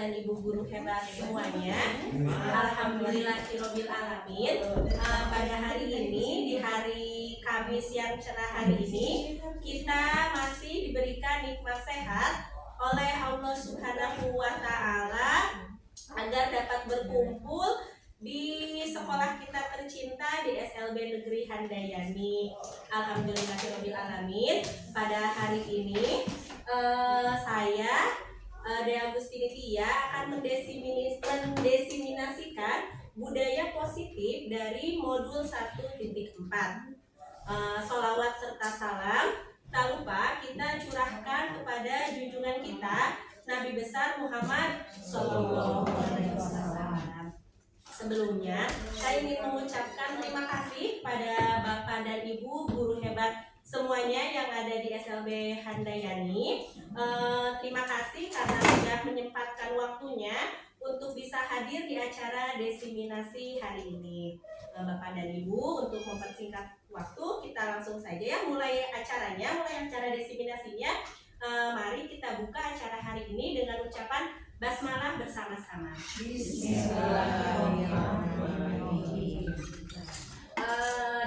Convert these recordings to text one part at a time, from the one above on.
dan Ibu guru hebat semuanya. Alhamdulillahirobbil alamin. Pada hari ini, di hari Kamis yang cerah hari ini, kita masih diberikan nikmat sehat oleh Allah Subhanahu wa Ta'ala agar dapat berkumpul di sekolah kita tercinta di SLB Negeri Handayani. Alhamdulillahirobbil alamin. Pada hari ini saya Dea Agustini Tia akan mendesiminasikan budaya positif dari modul 1.4. Sholawat serta salam tak lupa kita curahkan kepada junjungan kita Nabi besar Muhammad Sallallahu Alaihi Wasallam. Sebelumnya, saya ingin mengucapkan terima kasih pada Bapak dan Ibu guru hebat semuanya yang ada di SLB Handayani. Terima kasih karena sudah menyempatkan waktunya untuk bisa hadir di acara desiminasi hari ini. Bapak dan Ibu, untuk mempersingkat waktu, kita langsung saja ya mulai acaranya, mulai acara desiminasinya. Mari kita buka acara hari ini dengan ucapan basmalah bersama-sama. Bismillahirrahmanirrahim.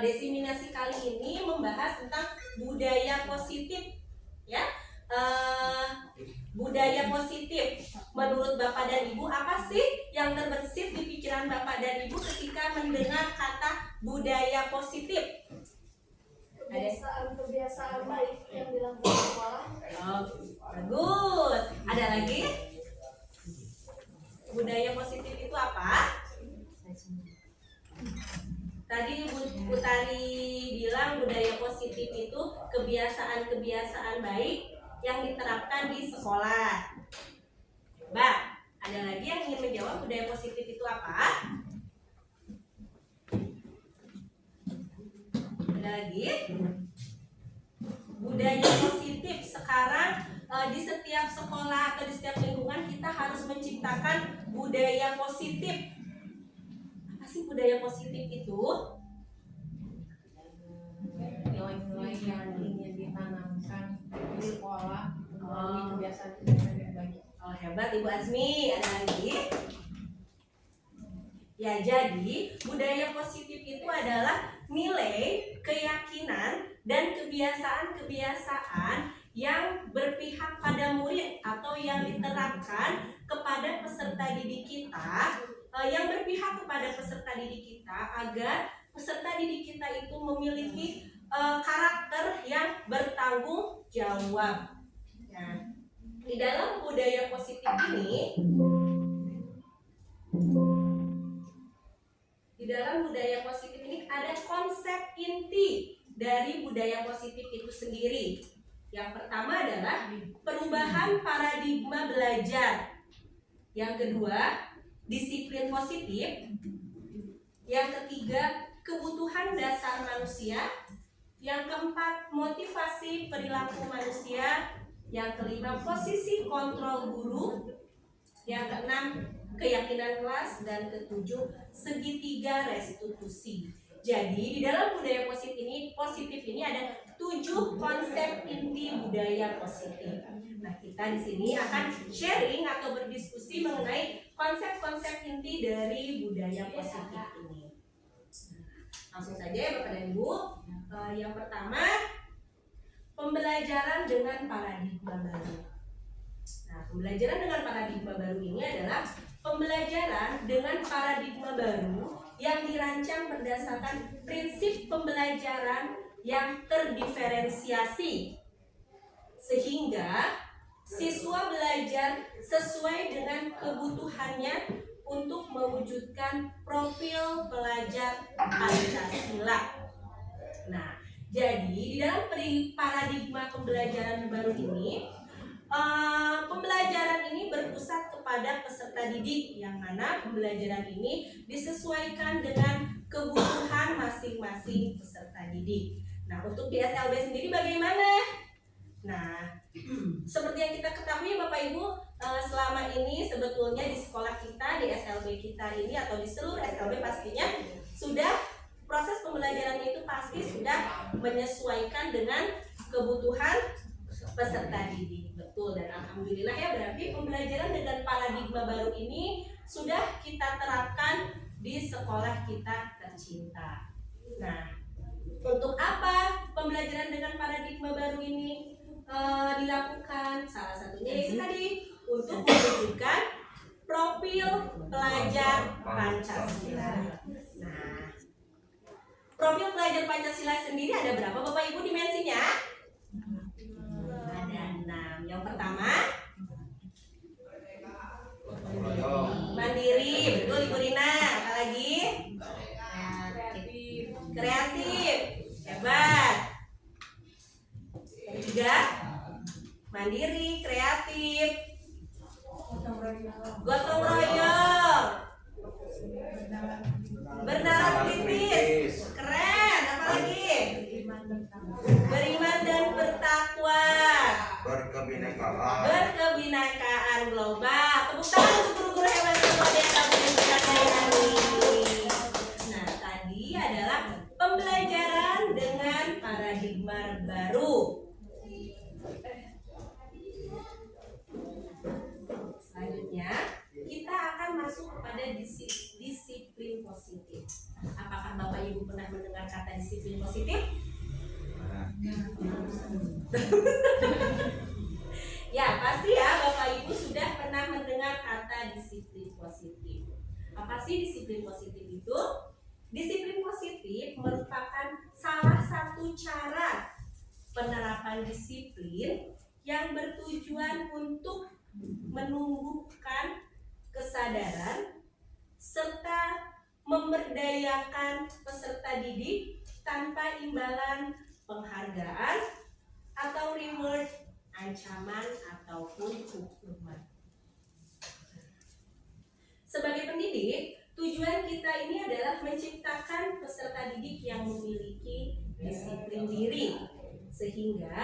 Desiminasi kali ini membahas tentang budaya positif, ya. Budaya positif. Menurut Bapak dan Ibu, apa sih yang terbersit di pikiran Bapak dan Ibu ketika mendengar kata budaya positif? Kebiasaan baik yang dilakukan di sekolah. Oh, bagus. Ada lagi? Budaya positif itu apa? Tadi Bu Tari bilang budaya positif itu kebiasaan-kebiasaan baik yang diterapkan di sekolah. Mbak, ada lagi yang ingin menjawab budaya positif itu apa? Ada lagi? Budaya positif sekarang di setiap sekolah atau di setiap lingkungan kita harus menciptakan budaya positif. Apa sih budaya positif itu? Nilai-nilai yang ingin ditanamkan di sekolah melalui kebiasaan-kebiasaan yang baik. Oh, hebat Ibu Azmi. Ada lagi? Ya, jadi budaya positif itu adalah nilai, keyakinan, dan kebiasaan-kebiasaan yang berpihak pada murid atau yang diterapkan kepada peserta didik kita, yang berpihak kepada peserta didik kita agar peserta didik kita itu memiliki karakter yang bertanggung jawab. Nah, di dalam budaya positif ini, ada konsep inti dari budaya positif itu sendiri. Yang pertama adalah perubahan paradigma belajar. Yang kedua, disiplin positif. Yang ketiga, kebutuhan dasar manusia. Yang keempat, motivasi perilaku manusia. Yang kelima, posisi kontrol guru. Yang keenam, keyakinan kelas. Dan ketujuh, segitiga restitusi. Jadi di dalam budaya positif ini ada 7 konsep inti budaya positif. Nah, kita di sini akan sharing atau berdiskusi mengenai konsep-konsep inti dari budaya positif ini. Langsung saja ya Bapak dan Ibu. Yang pertama, pembelajaran dengan paradigma baru. Nah, pembelajaran dengan paradigma baru ini adalah pembelajaran dengan paradigma baru yang dirancang berdasarkan prinsip pembelajaran yang terdiferensiasi, sehingga siswa belajar sesuai dengan kebutuhannya untuk mewujudkan profil pelajar Pancasila. Nah, jadi di dalam paradigma pembelajaran baru ini, pembelajaran ini berpusat kepada peserta didik, yang mana pembelajaran ini disesuaikan dengan kebutuhan masing-masing peserta didik. Nah, untuk di SLB sendiri bagaimana? Nah, seperti yang kita ketahui Bapak Ibu, selama ini sebetulnya di sekolah kita, di SLB kita ini atau di seluruh SLB pastinya sudah proses pembelajaran itu pasti sudah menyesuaikan dengan kebutuhan peserta didik. Betul, dan alhamdulillah ya, berarti pembelajaran dengan paradigma baru ini sudah kita terapkan di sekolah kita tercinta. Nah, untuk apa pembelajaran dengan paradigma baru ini dilakukan? Salah satunya itu tadi, untuk menunjukkan profil pelajar Pancasila. Nah, profil pelajar Pancasila sendiri ada berapa Bapak Ibu dimensinya? Ada 6. Yang pertama, mandiri, betul Ibu Rina. Apa lagi? Kreatif, hebat. Ketiga, mandiri, kreatif, gotong royong, bernalar kritis, keren. Apa lagi? Beriman dan bertakwa, berkebinekaan global. Tepuk tangan untuk guru-guru hebat yang luar biasa yang kita sayangi. Nah, tadi adalah pembelajaran dengan paradigma baru. Selanjutnya, kita akan masuk kepada disiplin positif. Apakah Bapak Ibu pernah mendengar kata disiplin positif? Ya, pasti ya Bapak Ibu sudah pernah mendengar kata disiplin positif. Apa sih disiplin positif itu? Disiplin positif merupakan salah satu cara penerapan disiplin yang bertujuan untuk menumbuhkan kesadaran serta memberdayakan peserta didik tanpa imbalan penghargaan atau reward, ancaman ataupun hukuman. Sebagai pendidik, tujuan kita ini adalah menciptakan peserta didik yang memiliki disiplin diri, sehingga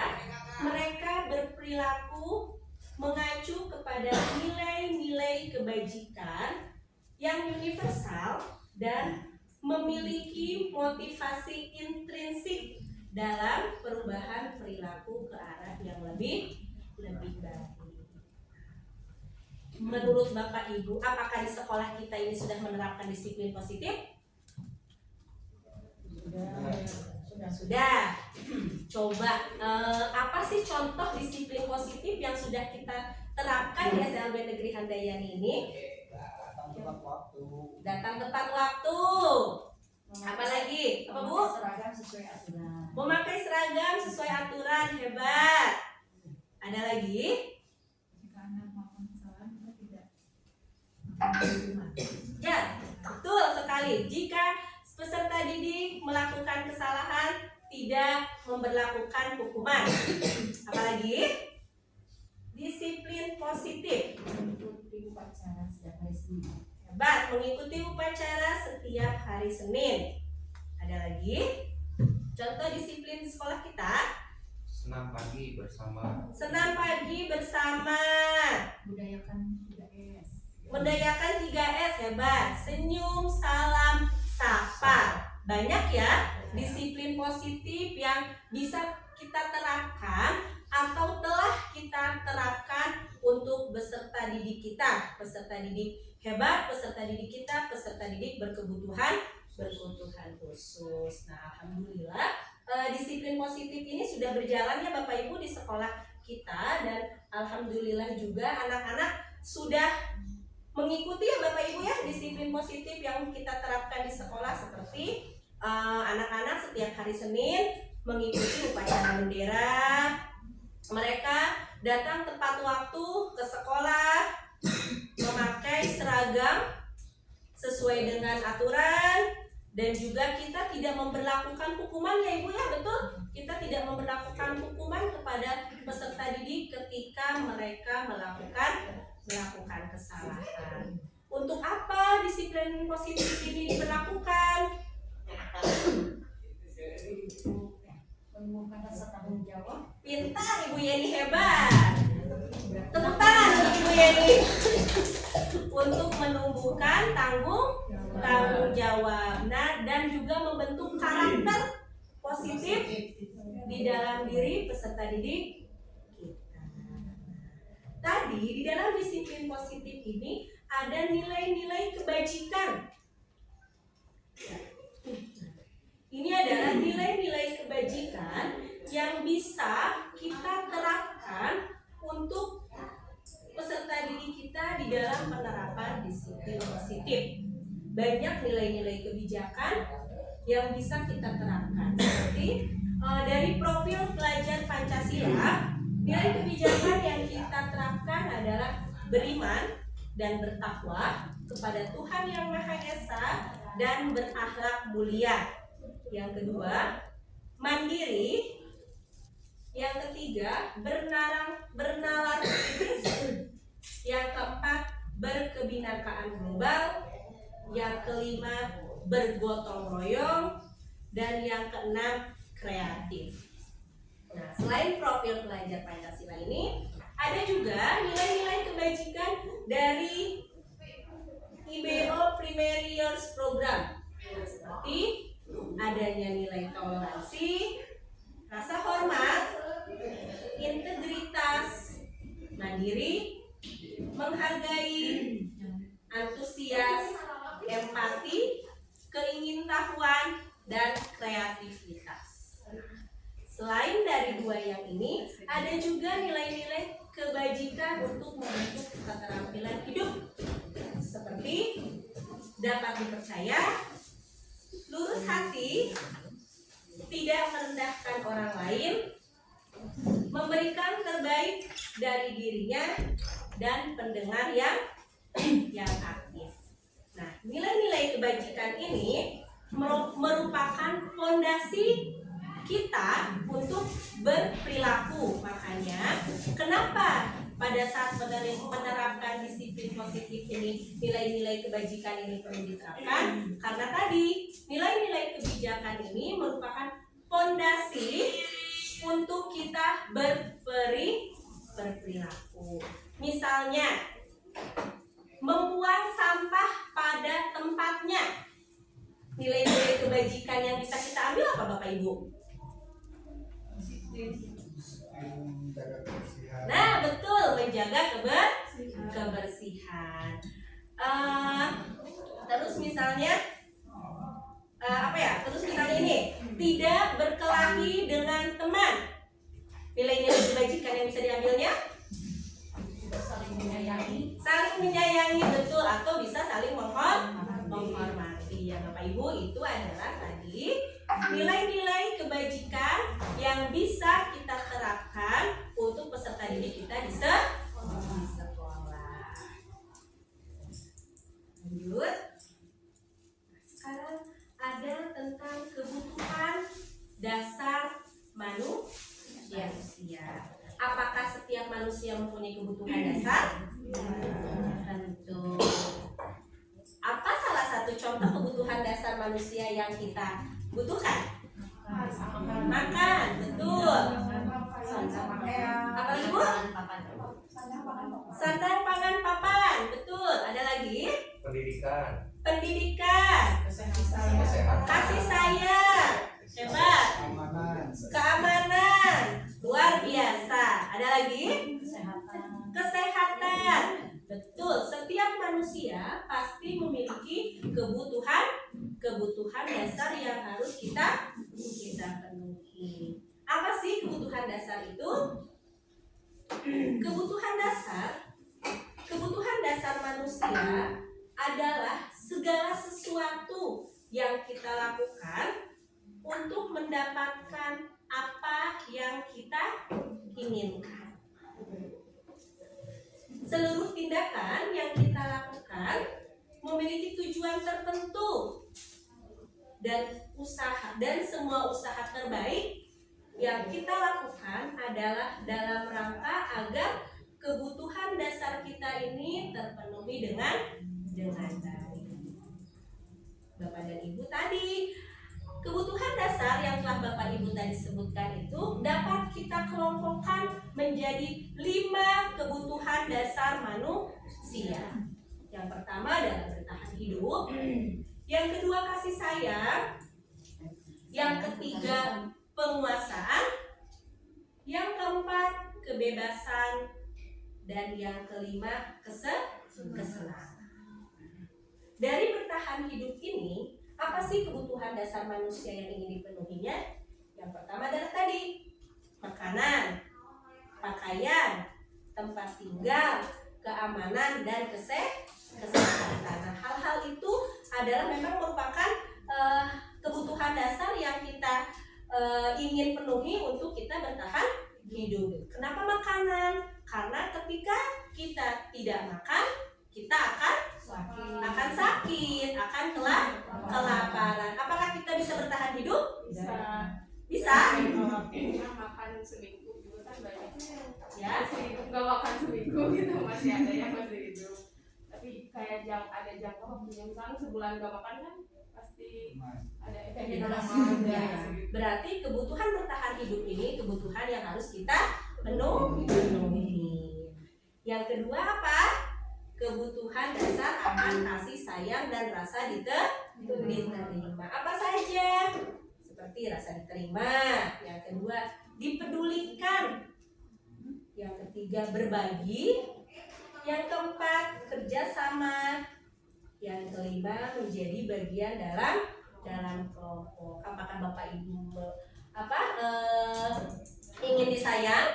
mereka berperilaku mengacu kepada nilai-nilai kebajikan yang universal dan memiliki motivasi intrinsik dalam perubahan perilaku ke arah yang lebih baik. Menurut Bapak Ibu, apakah di sekolah kita ini sudah menerapkan disiplin positif? Sudah. Coba apa sih contoh disiplin positif yang sudah kita terapkan di SLB Negeri Handayani ini? Datang tepat waktu. Apa lagi? Apa Bu? Seragam sesuai aturan. Memakai seragam sesuai aturan, hebat. Ada lagi? Ya, betul sekali. Jika peserta didik melakukan kesalahan, tidak memberlakukan hukuman. Apalagi? Disiplin positif. Mengikuti upacara setiap hari Senin. Hebat, mengikuti upacara setiap hari Senin. Ada lagi? Contoh disiplin di sekolah kita. Senam pagi bersama. Senam pagi bersama. Budayakan 3S. Mendayakan 3S, hebat. Senyum, salam, sapa. Banyak ya disiplin positif yang bisa kita terapkan atau telah kita terapkan untuk peserta didik kita. Peserta didik hebat, peserta didik kita, peserta didik berkebutuhan khusus. Nah, alhamdulillah disiplin positif ini sudah berjalan ya Bapak Ibu di sekolah kita, dan alhamdulillah juga anak-anak sudah mengikuti ya Bapak Ibu ya disiplin positif yang kita terapkan di sekolah, seperti anak-anak setiap hari Senin mengikuti upacara bendera, mereka datang tepat waktu ke sekolah, memakai seragam sesuai dengan aturan, dan juga kita tidak memberlakukan hukuman ya Ibu ya, betul? Kita tidak memberlakukan hukuman kepada peserta didik ketika mereka melakukan kesalahan. Untuk apa disiplin positif ini diberlakukan? Menemukan rasa tanggung jawab. Pintar Ibu Yeni, hebat. Tepuk tangan untuk Ibu Yeni. Untuk menumbuhkan tanggung jawab, nah, dan juga membentuk karakter positif di dalam diri peserta didik kita. tadi di dalam disiplin positif ini ada nilai-nilai kebajikan. Ini adalah nilai-nilai kebajikan yang bisa kita terapkan untuk peserta didik kita di dalam penerapan disiplin positif. Banyak nilai-nilai kebijakan yang bisa kita terapkan, seperti dari profil pelajar Pancasila, nilai kebijakan yang kita terapkan adalah beriman dan bertakwa kepada Tuhan Yang Maha Esa dan berakhlak mulia. Yang kedua, mandiri. Yang ketiga, bernalar kritis. Yang keempat, berkebinakaan global. Yang kelima, bergotong royong. Dan yang keenam, kreatif. Nah, selain profil pelajar Pancasila ini, ada juga nilai-nilai kebajikan dari IBO Primary Years Program, seperti adanya nilai toleransi, rasa hormat, integritas, mandiri, menghargai, antusias, empati, keingintahuan, dan kreativitas. Selain dari dua yang ini, ada juga nilai-nilai kebajikan untuk membentuk keterampilan hidup, seperti dapat dipercaya, lurus hati, tidak merendahkan orang lain, memberikan terbaik dari dirinya, dan pendengar yang aktif. Nah, nilai-nilai kebajikan ini merupakan fondasi kita untuk berperilaku. Makanya, kenapa pada saat menerapkan disiplin positif ini, nilai-nilai kebajikan ini perlu diterapkan? Karena tadi, nilai-nilai kebijakan ini merupakan fondasi untuk kita berperilaku. Misalnya, membuang sampah pada tempatnya. Nilai-nilai kebajikan yang bisa kita ambil apa Bapak Ibu? Nah, betul, menjaga kebersihan. Terus misalnya Terus misalnya ini, tidak berkelahi dengan teman. Nilai-nilai kebajikan yang bisa diambilnya? Saling menyayangi, betul, atau bisa saling menghormati. Ya Bapak Ibu, itu adalah tadi nilai-nilai kebajikan yang bisa kita terapkan untuk peserta didik kita di sekolah. Lanjut. Sekarang ada tentang kebutuhan dasar manusia. Apakah setiap manusia mempunyai kebutuhan dasar? Tentu. Apa salah satu contoh kebutuhan dasar manusia yang kita butuhkan? Makan, betul. Apa lagi Bu? Sandang, pangan, papan, betul. Ada lagi? Pendidikan, kasih sayang, hebat, keamanan, luar biasa. Ada lagi? Kesehatan, betul. Setiap manusia pasti memiliki kebutuhan dasar yang harus kita penuhi. Apa sih kebutuhan dasar itu? Kebutuhan dasar manusia adalah segala sesuatu yang kita lakukan untuk mendapatkan apa yang kita inginkan. Seluruh tindakan yang kita lakukan memiliki tujuan tertentu, dan semua usaha terbaik yang kita lakukan adalah dalam rangka agar kebutuhan dasar kita ini terpenuhi dengan baik. Bapak dan Ibu, tadi kebutuhan dasar yang telah Bapak Ibu tadi sebutkan itu dapat kita kelompokkan menjadi 5 kebutuhan dasar manusia. Yang pertama adalah bertahan hidup, yang kedua kasih sayang, yang ketiga penguasaan, yang keempat kebebasan, dan yang kelima kesenangan. Dari bertahan hidup ini, apa sih kebutuhan dasar manusia yang ingin dipenuhinya? Yang pertama adalah tadi, makanan, pakaian, tempat tinggal, keamanan, dan kesehatan. Nah, hal-hal itu adalah memang merupakan kebutuhan dasar yang kita ingin penuhi untuk kita bertahan hidup. Kenapa makanan? Karena ketika kita tidak makan, kita akan sakit, akan kelaparan. Apakah kita bisa bertahan hidup? Bisa? Kita makan seminggu juga kan banyaknya Ya. seminggu nggak makan seminggu gitu masih ada yang masih hidup. Tapi kayak ada jangka waktunya, misalnya sebulan nggak makan kan pasti ada efeknya Ya. Berarti kebutuhan bertahan hidup ini kebutuhan yang harus kita penuhi. Yang kedua apa? Kebutuhan dasar akan kasih sayang dan rasa diterima. Apa saja? Seperti rasa diterima. Yang kedua, dipedulikan. Yang ketiga, berbagi. Yang keempat, kerjasama. Yang kelima, menjadi bagian dalam kelompok. Apakah Bapak Ibu ingin disayang?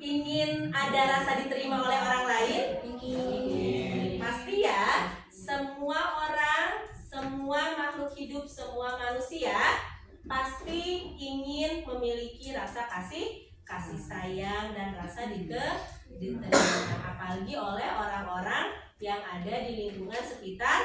Ingin ada rasa diterima oleh orang lain? Ingin. Pasti ya, semua orang, semua makhluk hidup, semua manusia pasti ingin memiliki rasa kasih sayang dan rasa diterima, apalagi oleh orang-orang yang ada di lingkungan sekitar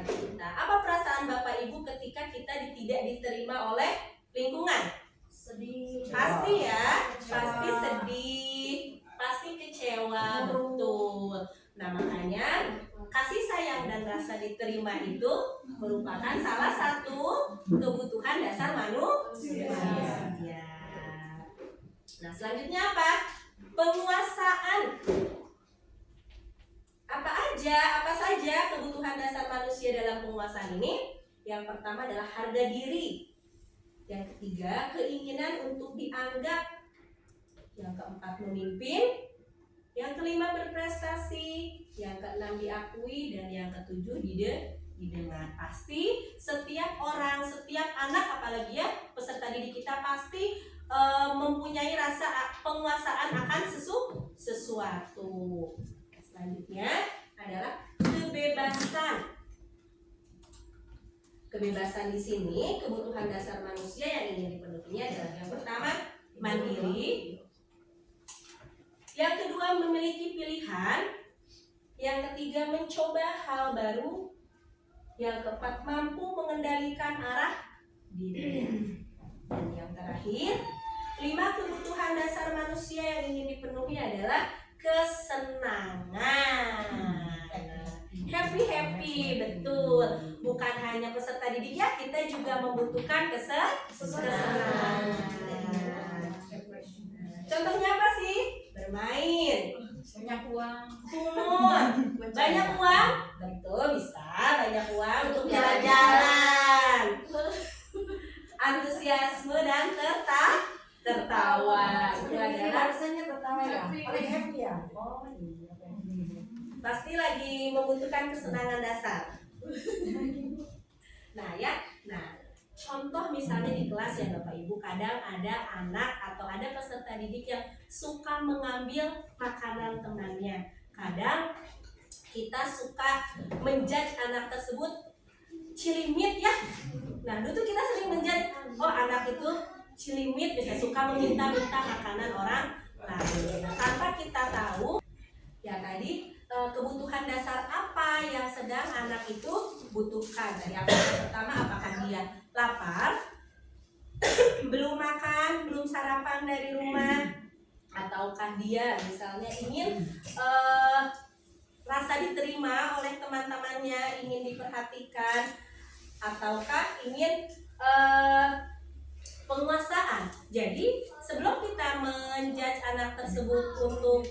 kita. Apa perasaan Bapak Ibu ketika kita tidak diterima oleh lingkungan? Sedih. Pasti ya, pasti sedih, pasti kecewa, betul. Nah, makanya kasih sayang dan rasa diterima itu merupakan salah satu kebutuhan dasar manusia. Nah, selanjutnya apa? Penguasaan. Apa saja kebutuhan dasar manusia dalam penguasaan ini? Yang pertama adalah harga diri. Yang ketiga, keinginan untuk dianggap. Yang keempat, memimpin. Yang kelima, berprestasi. Yang keenam, diakui. Dan yang ketujuh, didengar. Pasti setiap orang, setiap anak, apalagi ya peserta didik kita pasti mempunyai rasa penguasaan akan sesuatu. Selanjutnya adalah kebebasan. Kebebasan di sini kebutuhan dasar manusia yang ingin dipenuhinya adalah yang pertama, mandiri. Yang kedua, memiliki pilihan. Yang ketiga, mencoba hal baru. Yang keempat, mampu mengendalikan arah diri. Dan yang terakhir, 5 kebutuhan dasar manusia yang ingin dipenuhi adalah kesenangan. Happy, betul. Bukan hanya peserta didik ya, kita juga membutuhkan kesenangan. Contohnya apa sih? Bermain, Banyak uang. kumur, banyak uang, betul, bisa banyak uang untuk jalan-jalan, antusiasme dan tertawa. Itu adalah Rasanya tertawa ya. Happy. Paling happy ya. Oh iya. pasti lagi membutuhkan kesenangan dasar. Nah, contoh misalnya di kelas ya Bapak Ibu, kadang ada anak atau ada peserta didik yang suka mengambil makanan temannya. Kadang kita suka menjudge anak tersebut cilimit ya. Nah, dulu tuh kita sering menjudge, oh anak itu cilimit, bisa suka meminta-minta makanan orang lain. Tanpa kita tahu ya tadi kebutuhan dasar apa yang sedang anak itu butuhkan. Dari apa yang pertama, apakah dia lapar, belum makan, belum sarapan dari rumah, ataukah dia misalnya ingin rasa diterima oleh teman-temannya, ingin diperhatikan, ataukah ingin penguasaan. Jadi sebelum kita menjudge anak tersebut untuk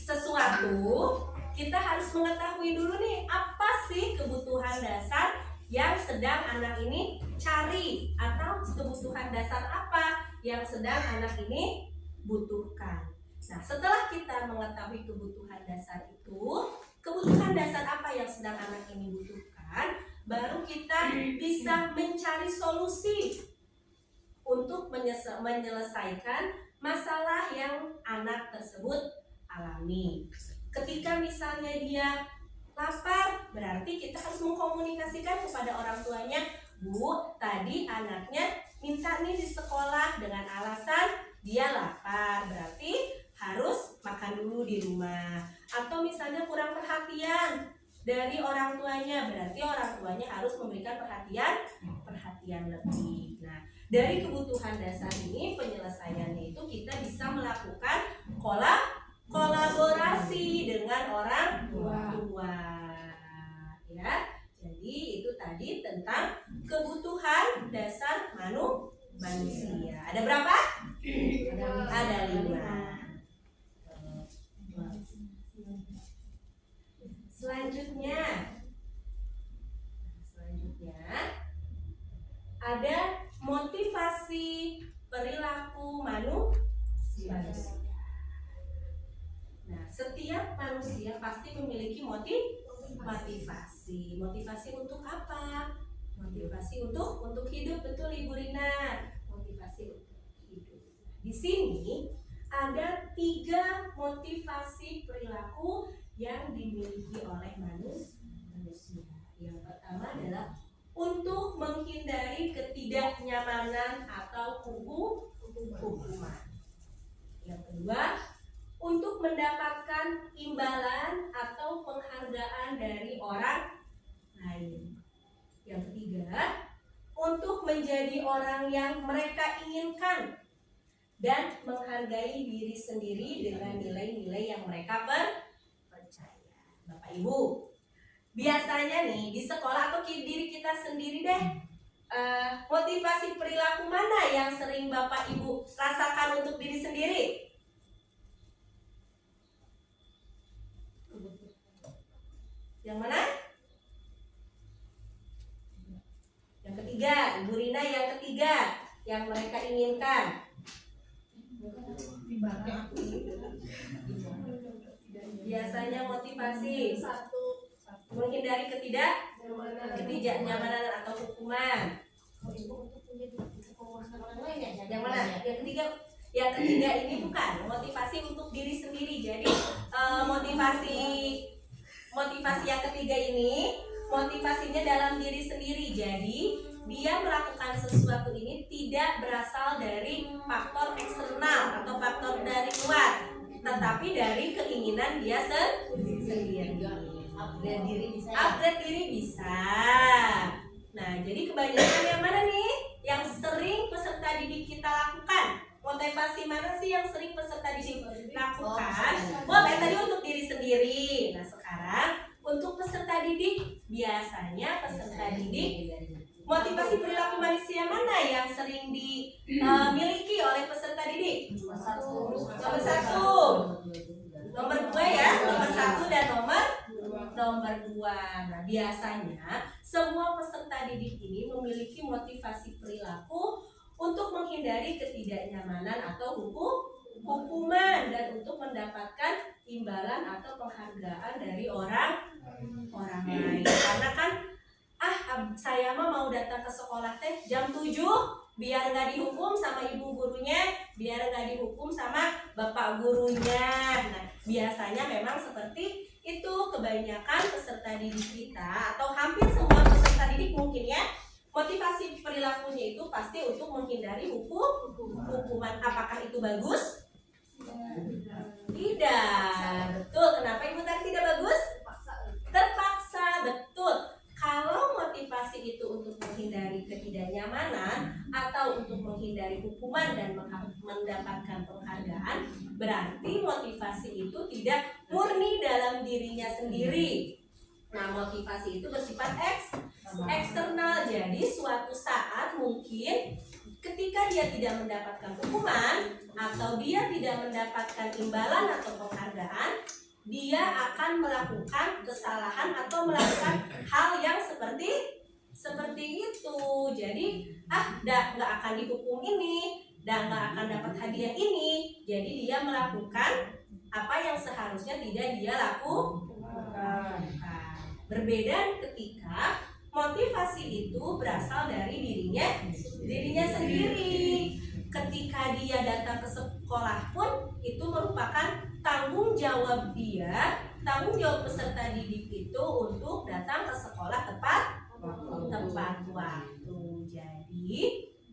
sesuatu, kita harus mengetahui dulu nih apa sih kebutuhan dasar yang sedang anak ini cari, atau kebutuhan dasar apa yang sedang anak ini butuhkan. Nah, setelah kita mengetahui kebutuhan dasar itu, kebutuhan dasar apa yang sedang anak ini butuhkan, baru kita bisa mencari solusi untuk menyelesaikan masalah yang anak tersebut alami. Ketika misalnya dia lapar, berarti kita harus mengkomunikasikan kepada orang tuanya, Bu, tadi anaknya minta nih di sekolah dengan alasan dia lapar, berarti harus makan dulu di rumah. Atau misalnya kurang perhatian dari orang tuanya, berarti orang tuanya harus memberikan perhatian lebih. Nah, dari kebutuhan dasar ini penyelesaiannya itu kita bisa melakukan kolaborasi dengan orang tua. Ya, jadi itu tadi tentang kebutuhan dasar manusia. Ada berapa? Ada 5. Selanjutnya ada motivasi perilaku manusia. Nah, setiap manusia pasti memiliki motivasi. Motivasi untuk apa? Motivasi untuk hidup, betul Ibu Rina. Motivasi untuk hidup. Di sini ada 3 motivasi perilaku yang dimiliki oleh manusia. Yang pertama adalah untuk menghindari ketidaknyamanan atau hukuman. Yang kedua, untuk mendapatkan imbalan atau penghargaan dari orang lain. Yang ketiga, untuk menjadi orang yang mereka inginkan dan menghargai diri sendiri dengan nilai-nilai yang mereka percaya. Bapak Ibu, biasanya nih di sekolah atau diri kita sendiri deh, motivasi perilaku mana yang sering Bapak Ibu rasakan untuk diri sendiri? Yang mana? Yang ketiga, Ibu Rina yang ketiga, yang mereka inginkan. Biasanya motivasi menghindari ketidaknyamanan atau hukuman. Yang mana? Yang ketiga ini bukan motivasi untuk diri sendiri. Jadi motivasi yang ketiga ini motivasinya dalam diri sendiri. Jadi dia melakukan sesuatu ini tidak berasal dari faktor eksternal atau faktor dari luar, tetapi dari keinginan dia sendiri. Upgrade diri bisa. Nah, jadi kebanyakan yang mana nih yang sering peserta didik kita lakukan? Motivasi mana sih yang sering peserta didik lakukan? Tadi untuk diri sendiri. Nah, sekarang untuk peserta didik, biasanya peserta didik motivasi perilaku manusia mana yang sering dimiliki oleh peserta didik? Nomor 1, nomor 2 ya, nomor 1 dan nomor 2. Nah, biasanya semua peserta didik ini memiliki motivasi perilaku untuk menghindari ketidaknyamanan atau hukuman dan untuk mendapatkan imbalan atau penghargaan dari orang lain. Karena kan saya mah mau datang ke sekolah teh jam 7 biar nggak dihukum sama ibu gurunya, biar nggak dihukum sama bapak gurunya. Nah, biasanya memang seperti itu kebanyakan peserta didik kita atau hampir semua peserta didik mungkin ya. Motivasi perilakunya itu pasti untuk menghindari hukuman. Apakah itu bagus? Tidak. Betul. Kenapa Ibu tadi tidak bagus? Terpaksa. Betul. Kalau motivasi itu untuk menghindari ketidaknyamanan atau untuk menghindari hukuman dan mendapatkan penghargaan, berarti motivasi itu tidak murni dalam dirinya sendiri. Nah, motivasi itu bersifat eksternal. Jadi suatu saat mungkin ketika dia tidak mendapatkan hukuman atau dia tidak mendapatkan imbalan atau penghargaan, dia akan melakukan kesalahan atau melakukan hal yang seperti itu. Jadi nggak akan dihukum ini, dan nggak akan dapat hadiah ini. Jadi dia melakukan apa yang seharusnya tidak dia lakukan. Berbeda ketika motivasi itu berasal dari dirinya sendiri. Ketika dia datang ke sekolah pun itu merupakan tanggung jawab dia, tanggung jawab peserta didik itu untuk datang ke sekolah tepat waktu. Jadi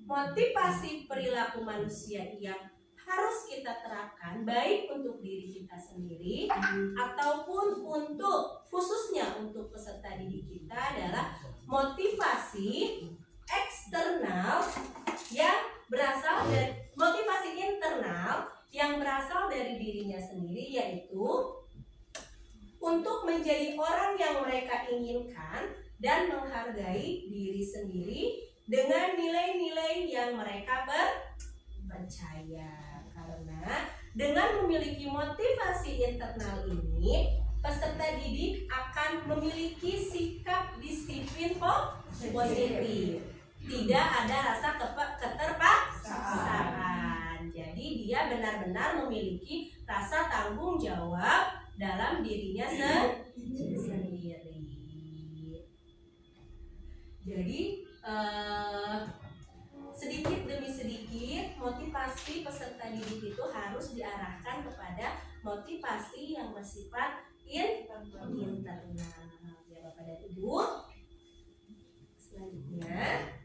motivasi perilaku manusia yang harus kita terapkan baik untuk diri kita sendiri ataupun untuk khususnya untuk peserta didik kita adalah motivasi eksternal yang berasal dari motivasi internal yang berasal dari dirinya sendiri, yaitu untuk menjadi orang yang mereka inginkan dan menghargai diri sendiri dengan nilai-nilai yang mereka percaya. Karena dengan memiliki motivasi internal ini, peserta didik akan memiliki sikap disiplin positif. Tidak ada rasa keterpaksaan. Jadi dia benar-benar memiliki rasa tanggung jawab dalam dirinya sendiri. Jadi sedikit demi sedikit motivasi peserta didik itu harus diarahkan kepada motivasi yang bersifat internal. Ya Bapak dan Ibu. Selanjutnya,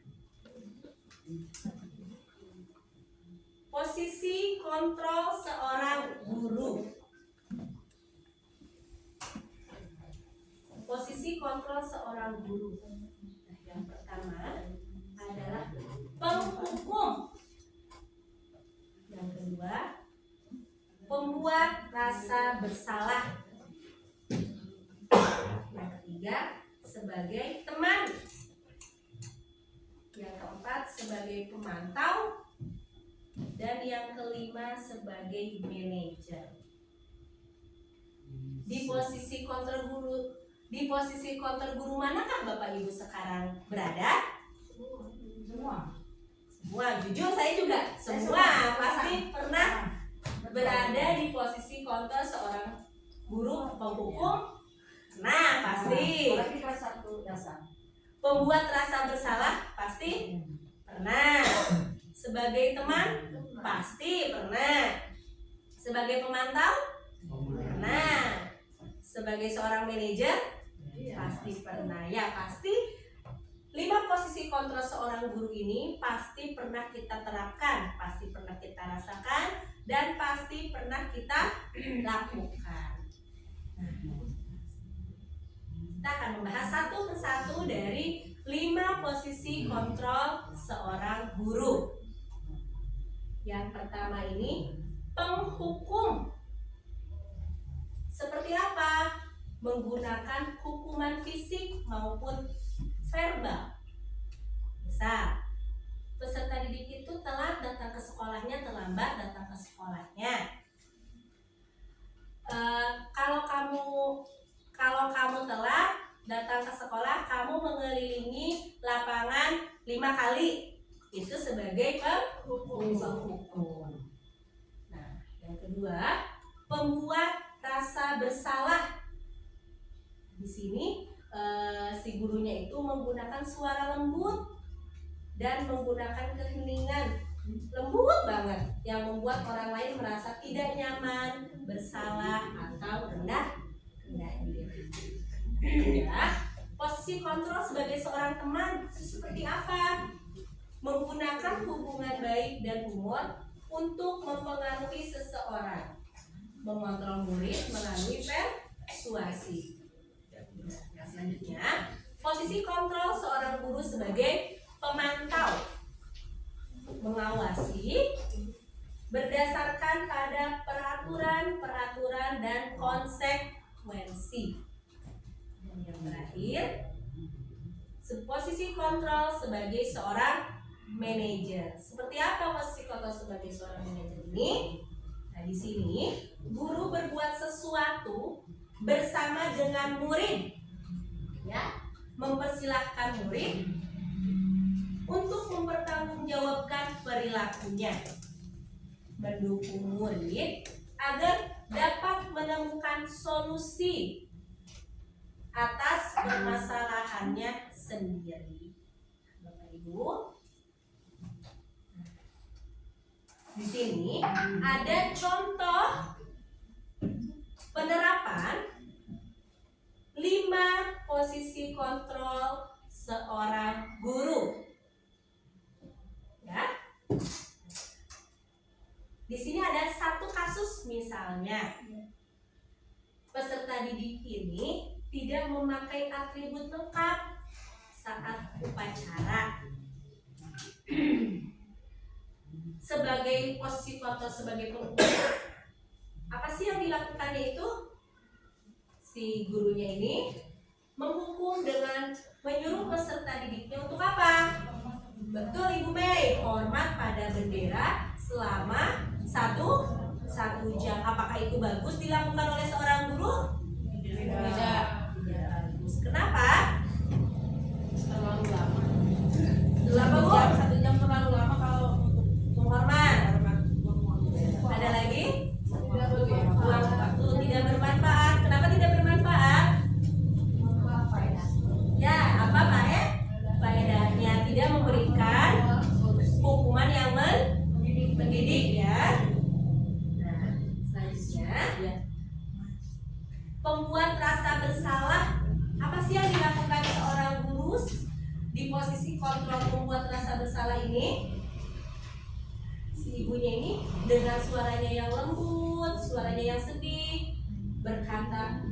posisi kontrol seorang guru. Posisi kontrol seorang guru. Nah, yang pertama adalah penghukum. Yang kedua, pembuat rasa bersalah. Yang ketiga, sebagai teman. Yang keempat, sebagai pemantau. Dan yang kelima, sebagai manajer. Di posisi kontrol guru manakah Bapak Ibu sekarang berada? Semua. Jujur saya juga semua pasti pernah berada di posisi kontrol seorang guru penghukum. Nah, pasti. Apalagi kelas 1 dasar. Pembuat rasa bersalah pasti pernah. Sebagai teman pasti pernah. Sebagai pemantau pernah. Sebagai seorang manajer pasti pernah. Ya, pasti 5 posisi kontrol seorang guru ini pasti pernah kita terapkan, pasti pernah kita rasakan, dan pasti pernah kita lakukan. Kita akan membahas satu persatu dari 5 posisi kontrol seorang guru. Yang pertama ini penghukum. Seperti apa? Menggunakan hukuman fisik maupun verbal. Misal, peserta didik itu telat datang ke sekolahnya, terlambat datang ke sekolahnya. Kalau kamu telat datang ke sekolah, kamu mengelilingi lapangan 5 kali. Itu sebagai penghukum. Nah, yang kedua, pembuat rasa bersalah. Di sini si gurunya itu menggunakan suara lembut dan menggunakan keheningan lembut banget yang membuat orang lain merasa tidak nyaman, bersalah atau rendah diri. Ya, posisi kontrol sebagai seorang teman seperti apa? Menggunakan hubungan baik dan humor untuk mempengaruhi seseorang, mengontrol murid melalui persuasi. Nah, selanjutnya, posisi kontrol seorang guru sebagai pemantau, mengawasi berdasarkan pada peraturan dan konsekuensi. Dan yang terakhir, posisi kontrol sebagai seorang manajer. Seperti apa posisi kontrol sebagai seorang manajer ini? Nah, di sini guru berbuat sesuatu bersama dengan murid, ya, mempersilahkan murid untuk mempertanggungjawabkan perilakunya, mendukung murid agar dapat menemukan solusi atas permasalahannya sendiri. Bapak Ibu, di sini ada contoh penerapan 5 posisi kontrol seorang guru. Ya. Di sini ada satu kasus misalnya. Peserta didik ini tidak memakai atribut lengkap saat upacara. Sebagai posisi kontrol sebagai pengukur, apa sih yang dilakukannya itu? Si gurunya ini menghukum dengan menyuruh peserta didiknya untuk apa? Betul Ibu Mei, hormat pada bendera selama satu jam. Apakah itu bagus dilakukan oleh seorang guru? Tidak bagus. Kenapa? Terlalu lama. Kenapa Bu? 1 jam terlalu lama kalau untuk Menghormat. menghormat. Ada lagi? Tidak begitu. Buang waktu tidak bermanfaat. Kenapa tidak bermanfaat? Ya, apa Pak ya? Faedahnya tidak memberikan hukuman yang mendidik ya. Nah, selanjutnya pembuat rasa bersalah. Apa sih yang dilakukan seorang guru di posisi kontrol pembuat rasa bersalah ini? Si ibunya ini dengan suaranya yang lembut, suaranya yang sedih, berkata,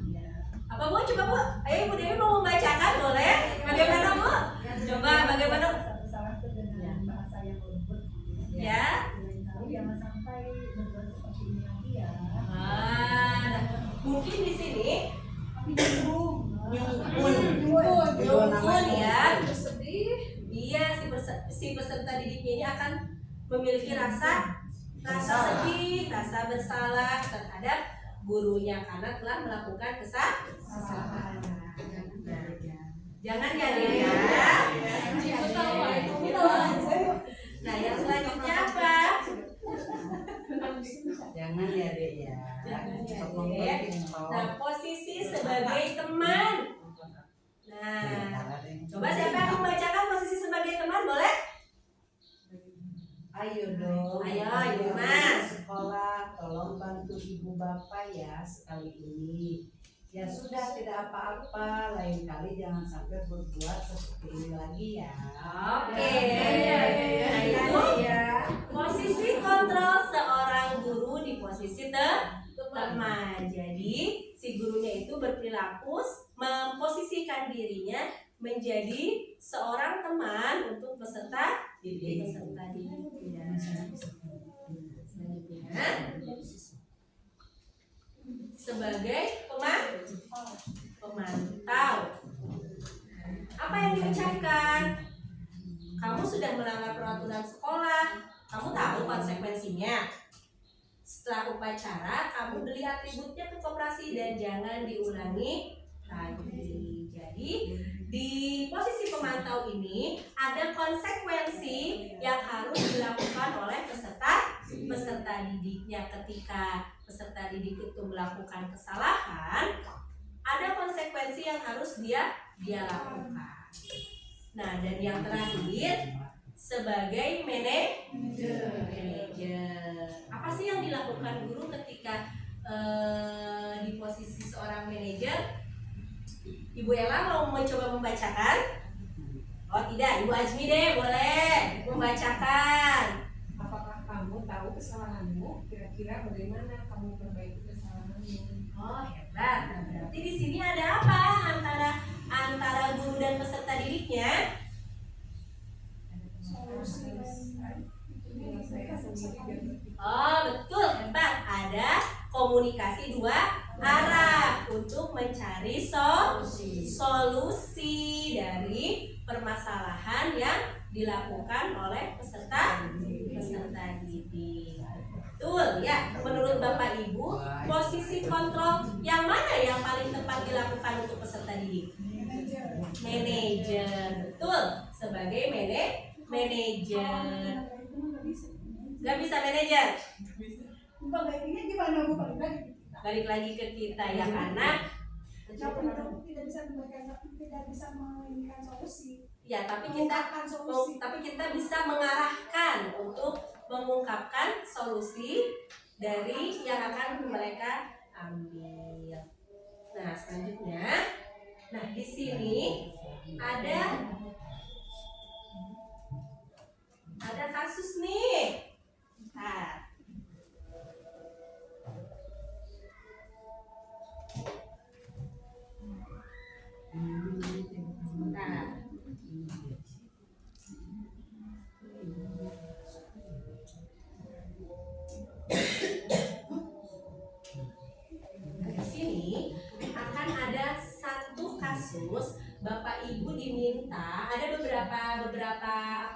apa Bu? Coba Bu, ayo Ibu Dewi mau membacakan, boleh? Bagaimana Bu? Coba bagaimana? Salah dengan bahasa yang lembut. Ya. Lain-lain jangan sampai berbuat seperti ini lagi ya. Nah, mungkin di sini nyumpun ya, Sedih. iya si peserta didiknya ini akan memiliki rasa sedih, rasa bersalah terhadap gurunya karena telah melakukan kesalahan. Nah, jangan ya Dek ya. Nah, yang selanjutnya apa? Jangan ya Dek ya. Nah, posisi sebagai teman. Nah, coba siapa yang membacakan posisi sebagai teman, boleh? Ayo dong. Ayo, Mas. Sekolah, tolong bantu ibu bapak ya sekali ini. Ya sudah, tidak apa-apa. Lain kali jangan sampai berbuat seperti ini lagi ya. Oke. Nah, itu posisi kontrol seorang guru di posisi teman. Jadi si gurunya itu berperilaku memposisikan dirinya menjadi seorang teman untuk peserta didik. Selanjutnya, sebagai pemantau. Apa yang diucapkan? Kamu sudah melanggar peraturan sekolah. Kamu tahu konsekuensinya. Setelah upacara, kamu beli atributnya ke koperasi dan jangan diulangi lagi. Jadi di posisi pemantau ini ada konsekuensi yang harus dilakukan oleh peserta didiknya. Ketika peserta didik itu melakukan kesalahan, ada konsekuensi yang harus dia lakukan. Nah, dan yang terakhir sebagai manajer. Apa sih yang dilakukan guru ketika di posisi seorang manajer? Ibu Ella mau mencoba membacakan? Oh tidak, Ibu Azmi deh boleh membacakan. Apakah kamu tahu kesalahanmu? Kira-kira bagaimana kamu perbaiki kesalahanmu? Oh hebat. Nah, berarti di sini ada apa antara guru dan peserta didiknya? Oh betul, hebat. Ada komunikasi 2 arah untuk mencari solusi dari permasalahan yang dilakukan oleh peserta didik. Betul ya. Menurut Bapak Ibu, posisi kontrol yang mana yang paling tepat dilakukan untuk peserta didik? Manajer. Betul. Sebagai manajer. Nggak bisa manajer. Perbaikinya gimana Bu? Balik lagi ke kita. Balik lagi ke kita ya, karena Kamu tidak bisa memberikan, tidak bisa memberikan solusi. ya tapi Mengungkapkan solusi. kita bisa mengarahkan untuk mengungkapkan solusi dari yang akan mereka ambil. Nah, selanjutnya, nah di sini ada kasus nih. Nah, di sini akan ada satu kasus Bapak Ibu diminta, ada beberapa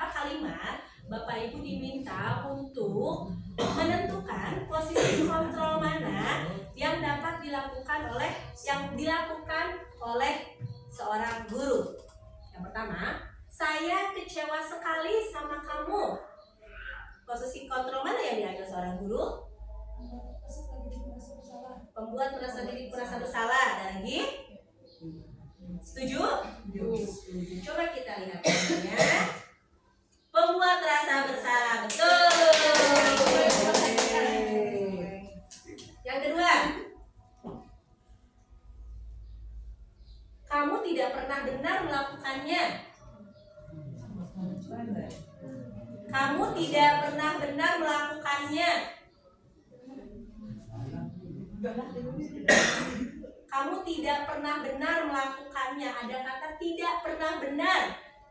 kalimat Bapak Ibu diminta untuk menentukan posisi kontrol mana yang dapat dilakukan oleh seorang guru. Yang pertama, saya kecewa sekali sama kamu. Posisi kontrol mana yang diambil seorang guru? Pembuat merasa diri merasa bersalah. Ada lagi? Setuju? Coba kita lihat contohnya. Pembuat rasa bersalah, betul. Yang kedua, kamu tidak pernah benar melakukannya. Kamu tidak pernah benar melakukannya. Kamu tidak pernah benar melakukannya. Ada kata tidak pernah benar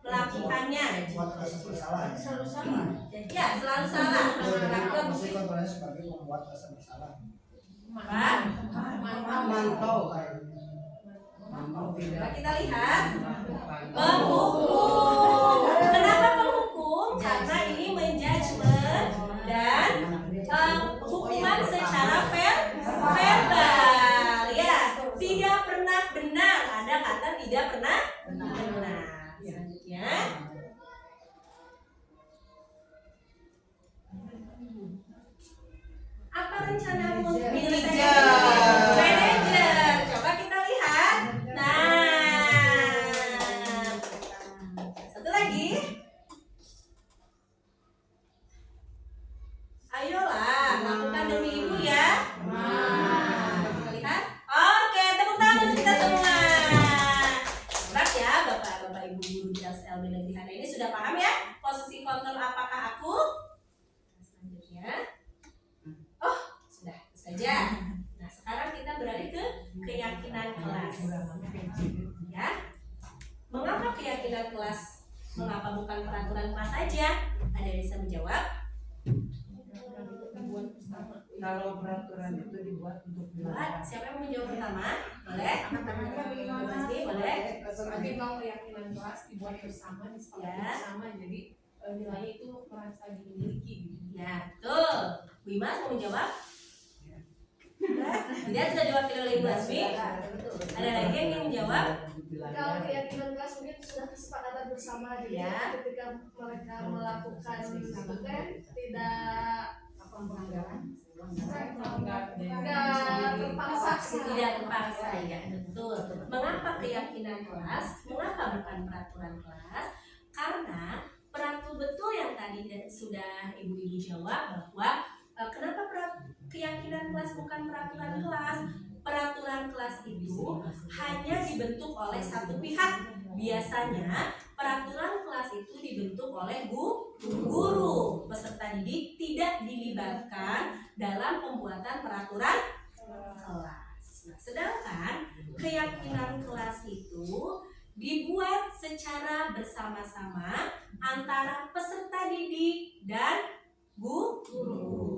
melakukannya. Buat rasa bersalah. Selalu salah. Ya, selalu salah. Maksudnya kontrolnya sebagai membuat rasa bersalah. Apa? Mantau Coba kita lihat. Penghukum. Kenapa penghukum? Karena ini menjudgment dan hukuman secara verbal. Ya, tidak pernah benar. Ada kata tidak pernah benar. Selanjutnya. Apa rencanamu untuk menyelesaikan manajer? Coba kita lihat. Nah, satu lagi. Ayolah, lakukan demi ibu ya. Kita lihat. Oke, tepuk tangan untuk kita semua. Berat ya, bapak ibu guru di SLB Negeri Hana ini sudah paham ya posisi kontrol apakah aku? Selanjutnya. Sudah, itu saja. Nah, sekarang kita beralih ke keyakinan kelas. Ya. Mengapa keyakinan kelas? Mengapa bukan peraturan kelas saja? Ada yang bisa menjawab? Kalau peraturan itu dibuat untuk Buat. Siapa yang mau menjawab pertama? Boleh? Pasti boleh. Sebagai kalau keyakinan kelas dibuat bersama, disepakati Ya. bersama, jadi nilainya itu merasa dimiliki gitu. Ya, betul. Bu Imas mau menjawab? Dia sudah diwakili oleh Ibu Asmi. Ada lagi yang ingin menjawab? Kalau keyakinan kelas mungkin sudah kesepakatan bersama, jadi Ya. ketika mereka melakukan itu kan tidak terpaksa. Tidak terpaksa, ya betul. Mengapa keyakinan kelas? Mengapa bukan peraturan kelas? Karena betul yang tadi sudah ibu-ibu jawab bahwa kenapa keyakinan kelas bukan peraturan kelas? Peraturan kelas itu hanya dibentuk oleh satu pihak. Biasanya peraturan kelas itu dibentuk oleh guru. Peserta didik tidak dilibatkan dalam pembuatan peraturan kelas. Nah, sedangkan keyakinan kelas itu dibuat secara bersama-sama antara peserta didik dan guru.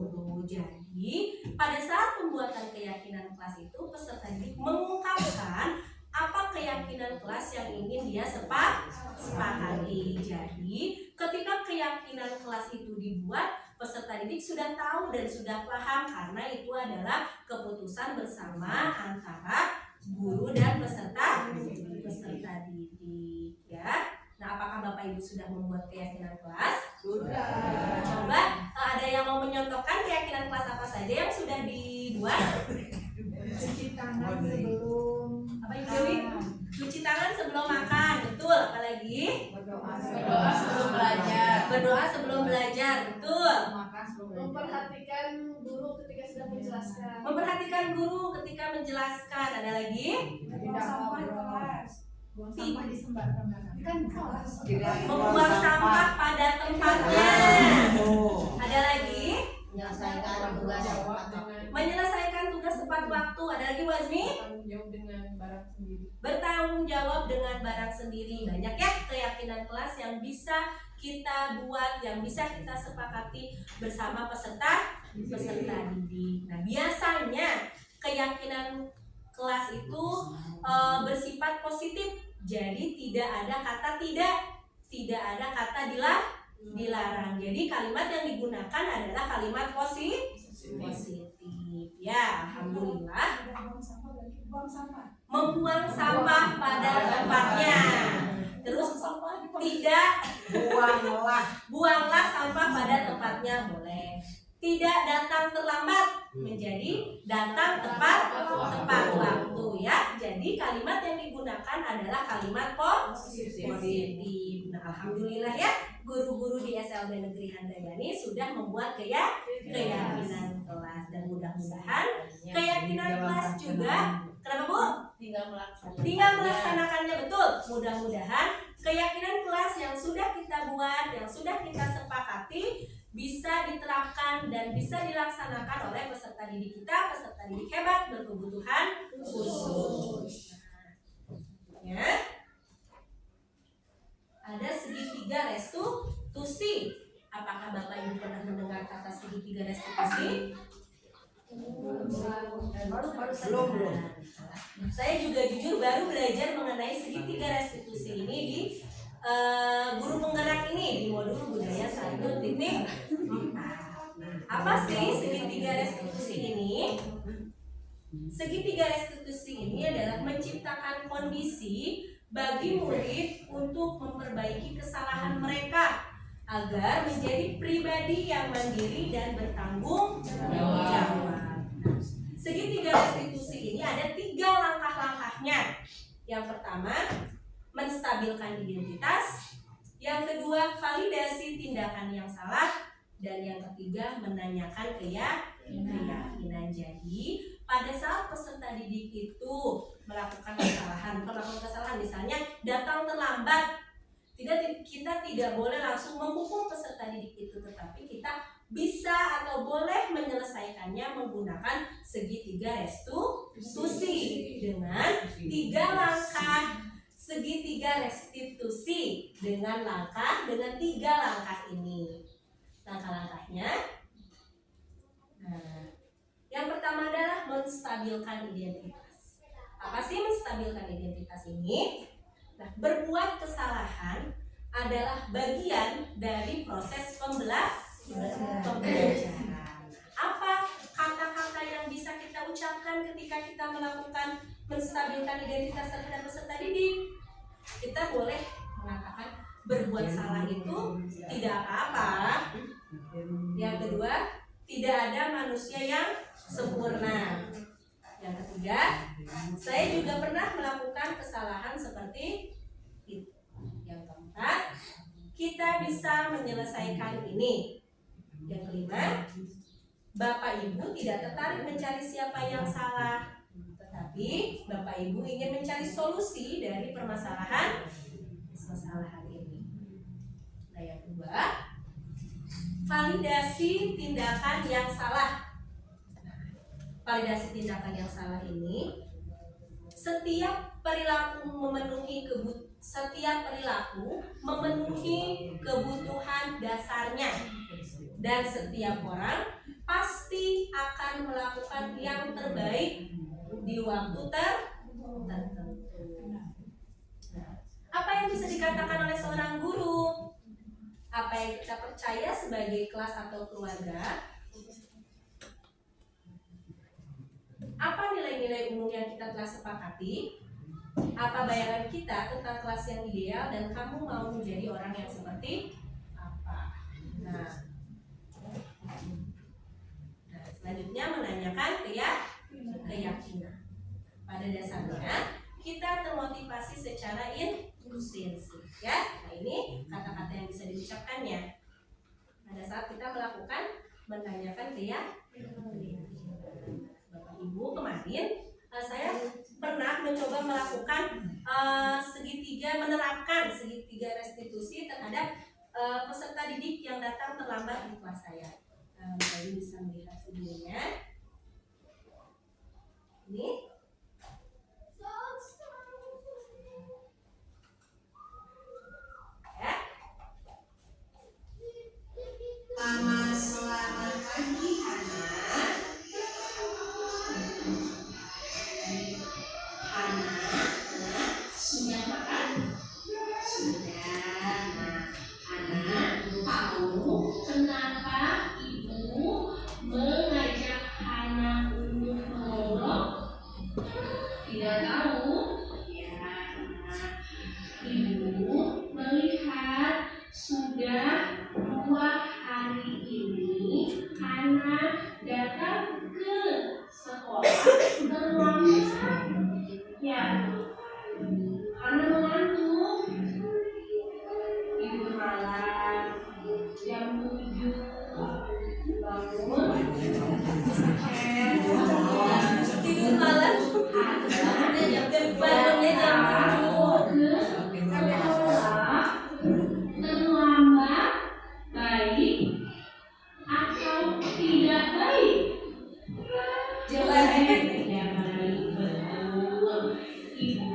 Jadi, pada saat pembuatan keyakinan kelas itu, peserta didik mengungkapkan apa keyakinan kelas yang ingin dia sepakati. Jadi, ketika keyakinan kelas itu dibuat, peserta didik sudah tahu dan sudah paham karena itu adalah keputusan bersama antara guru dan peserta didik ya. Nah, apakah Bapak Bapak Ibu sudah membuat keyakinan kelas? Sudah. Coba ada yang mau menyontohkan keyakinan kelas apa saja yang sudah dibuat? Cuci tangan sebelum Apa Ibu Dewi? Cuci tangan sebelum makan, betul. Apalagi? Berdoa sebelum belajar. Berdoa sebelum belajar, betul. Makan sebelum belajar. Memperhatikan guru ketika sedang menjelaskan. Memperhatikan guru ketika menjelaskan. Ada lagi? buang sampah di kelas. Buang sampah di sembarangan. Kan kelas. Membuang sampah pada tempatnya. Ada lagi? Menyelesaikan tugas Menyelesaikan tugas tepat waktu. Ada lagi Wazmi? Tanggung jawab dengan barang sendiri. Bertanggung jawab dengan barang sendiri. Banyak ya keyakinan kelas yang bisa kita buat, yang bisa kita sepakati bersama peserta didik. Nah, biasanya keyakinan kelas itu bersifat positif. Jadi tidak ada kata tidak ada kata dilarang. Jadi kalimat yang digunakan adalah kalimat positif. Ya, alhamdulillah. Buang sampah berarti buang sampah. Membuang sampah pada tempatnya. Terus tidak buanglah sampah pada tempatnya, boleh. Tidak datang terlambat menjadi datang tepat waktu ya. Jadi kalimat yang digunakan adalah kalimat positif. Nah, alhamdulillah ya, guru-guru di SLB Negeri Handayani sudah membuat keyakinan kelas, dan mudah-mudahan keyakinan kelas juga, kenapa Bu? Tinggal melaksanakannya, betul. Mudah-mudahan keyakinan kelas yang sudah kita buat, yang sudah kita sepakati bisa diterapkan dan bisa dilaksanakan oleh peserta didik kita, peserta didik hebat berkebutuhan khusus. Ya. Ada segitiga restitusi. Apakah Bapak Ibu pernah mendengar kata segitiga restitusi? Belum. Saya juga jujur baru belajar mengenai segitiga restitusi ini di guru penggerak ini di modul budaya 1.4. Apa sih segitiga restitusi ini? Segitiga restitusi ini adalah menciptakan kondisi bagi murid untuk memperbaiki kesalahan mereka agar menjadi pribadi yang mandiri dan bertanggung jawab. Segitiga restitusi ini ada 3 langkah-langkahnya. Yang pertama, menstabilkan identitas. Yang kedua, validasi tindakan yang salah. Dan yang ketiga, menanyakan keyakinan. Jadi, pada saat peserta didik itu melakukan kesalahan, misalnya datang terlambat, kita tidak boleh langsung menghukum peserta didik itu, tetapi kita bisa atau boleh menyelesaikannya menggunakan segitiga restitusi dengan 3 langkah. Segitiga restitusi dengan 3 langkah ini. Langkah-langkahnya, yang pertama adalah menstabilkan identitas. Apa sih menstabilkan identitas ini? Nah, berbuat kesalahan adalah bagian dari proses pembelajaran. Apa kata-kata yang bisa kita ucapkan ketika kita melakukan menstabilkan identitas terhadap peserta didik? Kita boleh mengatakan berbuat salah itu tidak apa-apa. Yang kedua, tidak ada manusia yang sempurna. Yang ketiga, saya juga pernah melakukan kesalahan seperti itu. Yang keempat, kita bisa menyelesaikan ini. Yang kelima, Bapak Ibu tidak tertarik mencari siapa yang salah, tetapi Bapak Ibu ingin mencari solusi dari permasalahan ini. Nah, yang kedua, validasi tindakan yang salah. Validasi tindakan yang salah ini, setiap perilaku memenuhi kebutuhan dasarnya, dan setiap orang pasti akan melakukan yang terbaik di waktu tertentu. Apa yang bisa dikatakan oleh seorang guru? Apa yang kita percaya sebagai kelas atau keluarga? Apa nilai-nilai umum yang kita telah sepakati? Apa bayangan kita tentang kelas yang ideal dan kamu mau menjadi orang yang seperti apa? Nah, selanjutnya menanyakan keyakinan. Pada dasarnya kita termotivasi secara intrinsik, ya. Nah, ini kata-kata yang bisa diucapkannya pada saat kita melakukan menanyakan keyakinan. Bapak Ibu, kemarin saya pernah mencoba melakukan menerapkan segitiga restitusi terhadap peserta didik yang datang terlambat di kelas saya. Bapak Ibu bisa melihat videonya. Ini. Ya. Selamat pagi, Hana. Sudah makan? Sudah. Tahu kenapa ibu mengajak Hana untuk mengobrol? Tidak tahu? Ya, ibu melihat sudah 2 hari ini Hana datang ke sekolah terlambat. Ya, Hana mengantuk. Tidur malam jam 7 bangun. Tidur malam bangunnya jam 7 terlambat. Baik atau tidak baik? Jawabannya tidak baik. Betul. Ibu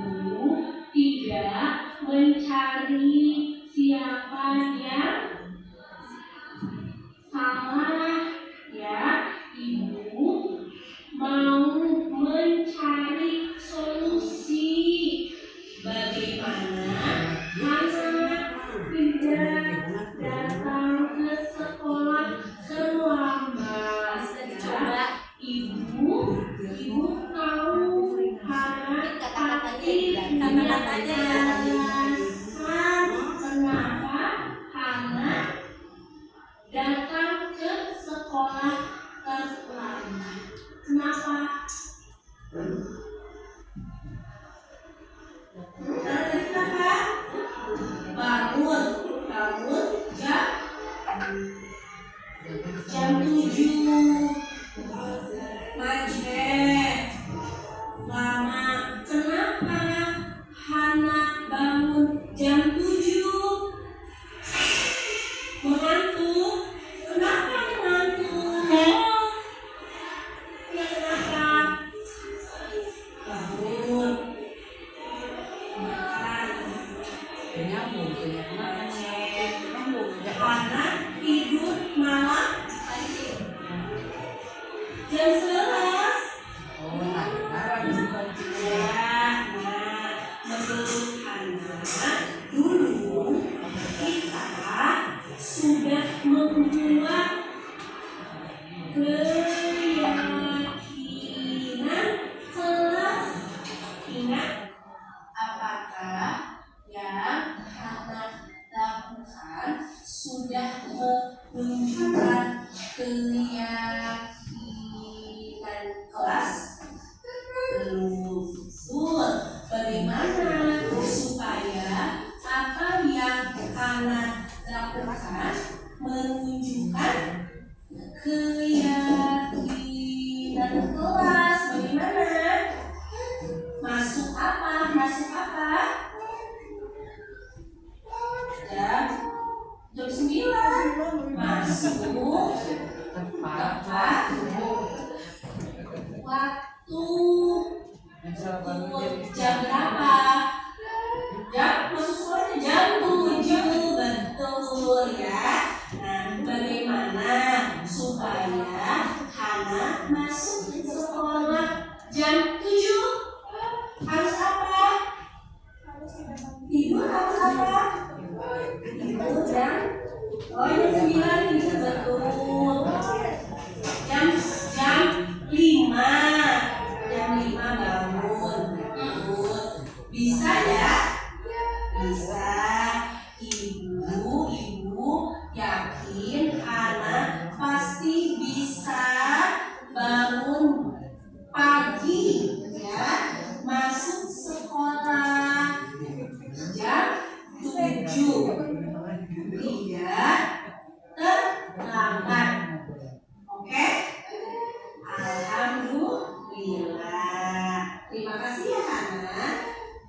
tidak mencari siapa yang salah, ya. Ibu mau mencari solusi bagaimana Hana tidak datang ke sekolah terlambat. Bisa dicoba. Ibu tahu Hana pasti punya alasan kenapa Hana datang ke sekolah terlambat. Kenapa? Kenapa? Bangun jam 7. Macet lama. Kenapa Hana bangun jam 7? Mengantuk. Kenapa mengantuk? Kenapa? Bangun makan. Hana tidur malam jam 11. Menurut Hana, dulu kita sudah membuat keyakinan kelas. Ingat apakah yang Hana lakukan sudah menunjukkan keyakinan kelas? Belum. Betul. Bagaimana supaya apa yang Hana lakukan menunjukkan keyakinan kelas? Bagaimana? Masuk apa?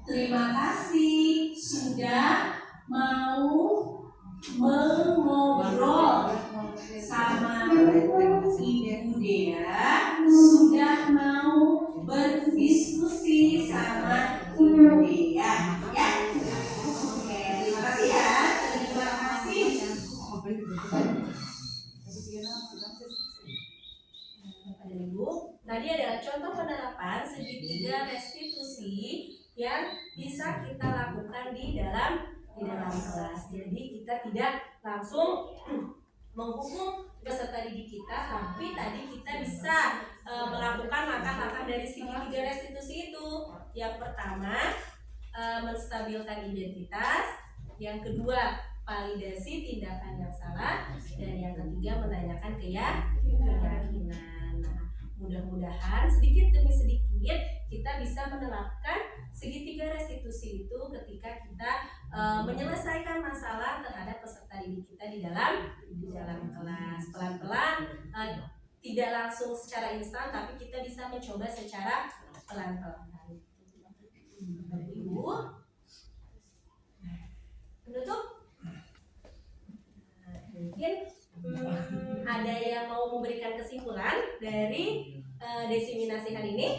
Terima kasih sudah mau mengobrol sama Ibu Dea, sudah mau berdiskusi sama Ibu Dea, ya. Oke, terima kasih ya. Terima kasih. Bapak dan Ibu, tadi adalah contoh penerapan segitiga restitusi yang bisa kita lakukan di dalam kelas. Jadi kita tidak langsung menghukum peserta didik kita, tapi tadi kita bisa melakukan langkah-langkah dari segitiga restitusi itu. Yang pertama, menstabilkan identitas. Yang kedua, validasi tindakan yang salah. Dan yang ketiga, menanyakan keyakinan. Nah, mudah-mudahan sedikit demi sedikit kita bisa menerapkan segitiga restitusi itu ketika kita menyelesaikan masalah terhadap peserta didik kita di dalam kelas. Pelan-pelan, tidak langsung secara instan, tapi kita bisa mencoba secara pelan-pelan. Ibu, penutup. Mungkin ada yang mau memberikan kesimpulan dari desiminasi hari ini?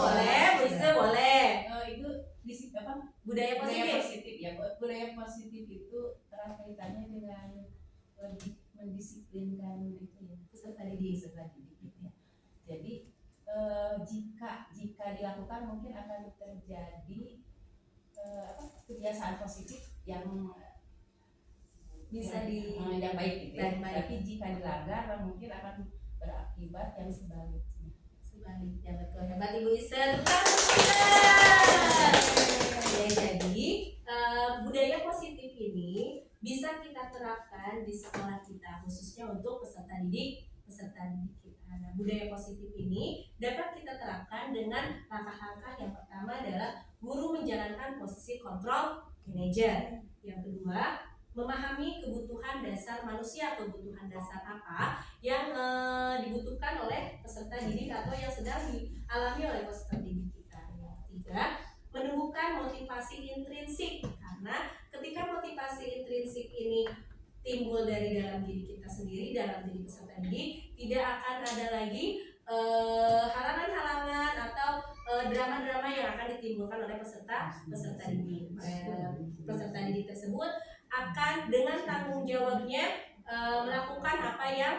Boleh, bisa boleh. Itu Budaya positif. ya. Budaya positif itu erat kaitannya dengan lebih mendisiplinkan peserta didik gitu ya. Jadi jika dilakukan mungkin akan terjadi kebiasaan positif yang Bisa yang baik gitu ya. baik. Tapi jika dilanggar mungkin akan berakibat yang sebaliknya. Sebaliknya, betul. Hebat Ibu Isen. Ya, jadi budaya positif ini bisa kita terapkan di sekolah kita, khususnya untuk peserta didik kita. Nah, budaya positif ini dapat kita terapkan dengan langkah-langkah. Yang pertama adalah guru menjalankan posisi kontrol manajer. Yang kedua, memahami kebutuhan dasar manusia, kebutuhan dasar apa yang dibutuhkan oleh peserta didik atau yang sedang dialami oleh peserta didik kita. Yang ketiga, menumbuhkan motivasi intrinsik, karena ketika motivasi intrinsik ini timbul dari dalam diri kita sendiri, dalam diri peserta didik, tidak akan ada lagi halangan-halangan atau drama-drama yang akan ditimbulkan oleh peserta didik. Peserta didik tersebut akan dengan tanggung jawabnya melakukan apa yang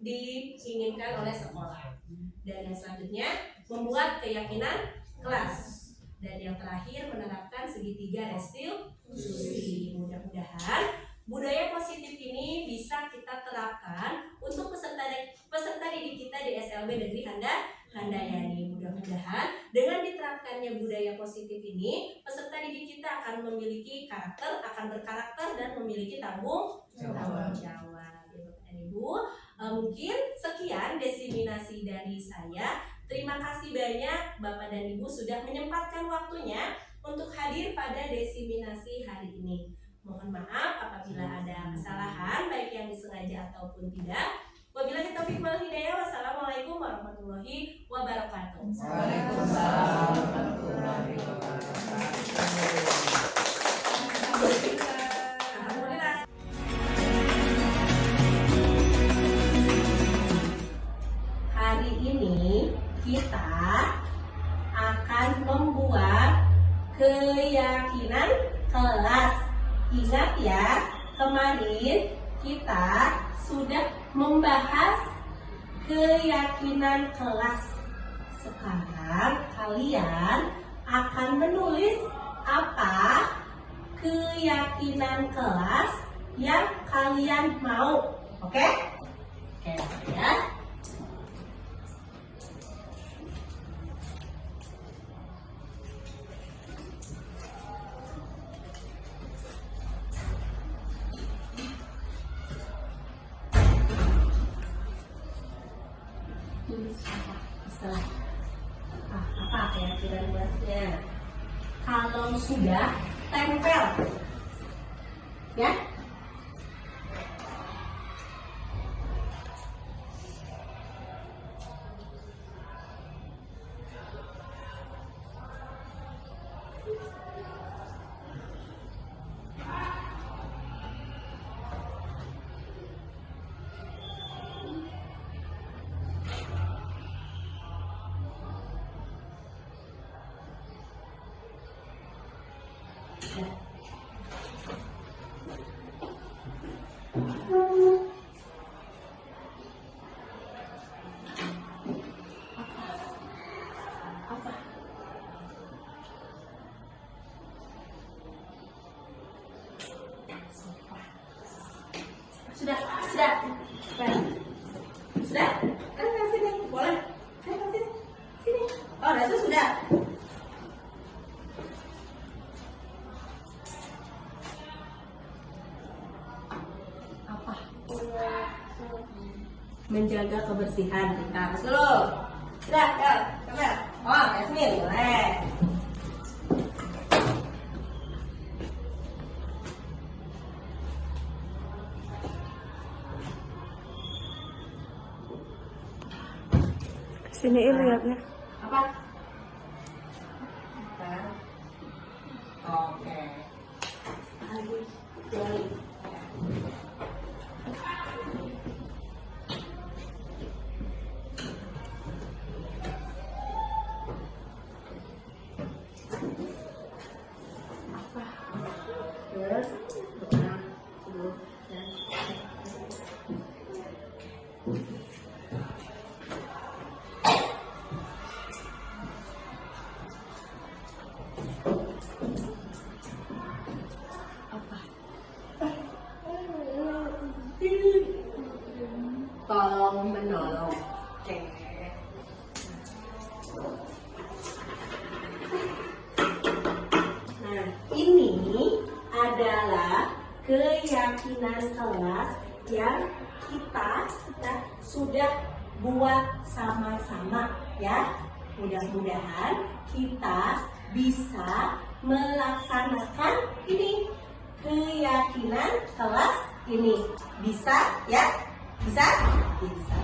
diinginkan oleh sekolah. Dan yang selanjutnya, membuat keyakinan kelas. Dan yang terakhir, menerapkan segitiga restitusi. Mudah-mudahan budaya positif ini bisa kita terapkan untuk peserta didik kita di SLB Negeri Handayani. Mudah-mudahan dengan diterapkannya budaya positif ini, peserta didik kita akan memiliki karakter, akan berkarakter dan memiliki tanggung jawab. Bapak dan Ibu, mungkin sekian desiminasi dari saya. Terima kasih banyak Bapak dan Ibu sudah menyempatkan waktunya untuk hadir pada desiminasi hari ini. Mohon maaf apabila ada kesalahan, baik yang disengaja ataupun tidak. Wabillahi taufiq wal hidayah. Wassalamualaikum warahmatullahi wabarakatuh. Waalaikumsalam warahmatullahi wabarakatuh. Alhamdulillah. Hari ini kita akan membuat keyakinan kelas. Ingat ya, kemarin kita sudah membahas keyakinan kelas. Sekarang kalian akan menulis apa keyakinan kelas yang kalian mau. Oke? Oke ya. Apa keyakinan kelasnya? Kalau sudah tempel Ya. Sudah. Sudah? Kan sini, boleh. Kan sini. Sini. Oh, Rasul sudah. Apa? Menjaga kebersihan kita. Terus dulu. Sudah, ya. Coba. Oh, Yasmin, boleh. Sini lihatnya. Apa? Oke. Lagi jari. Apa? Terus, dulu, dan tolong menolong. Oke. Nah, ini adalah keyakinan kelas yang kita sudah buat sama-sama ya. Mudah-mudahan kita bisa melaksanakan ini keyakinan kelas ini. Bisa ya? Bisa? Bisa.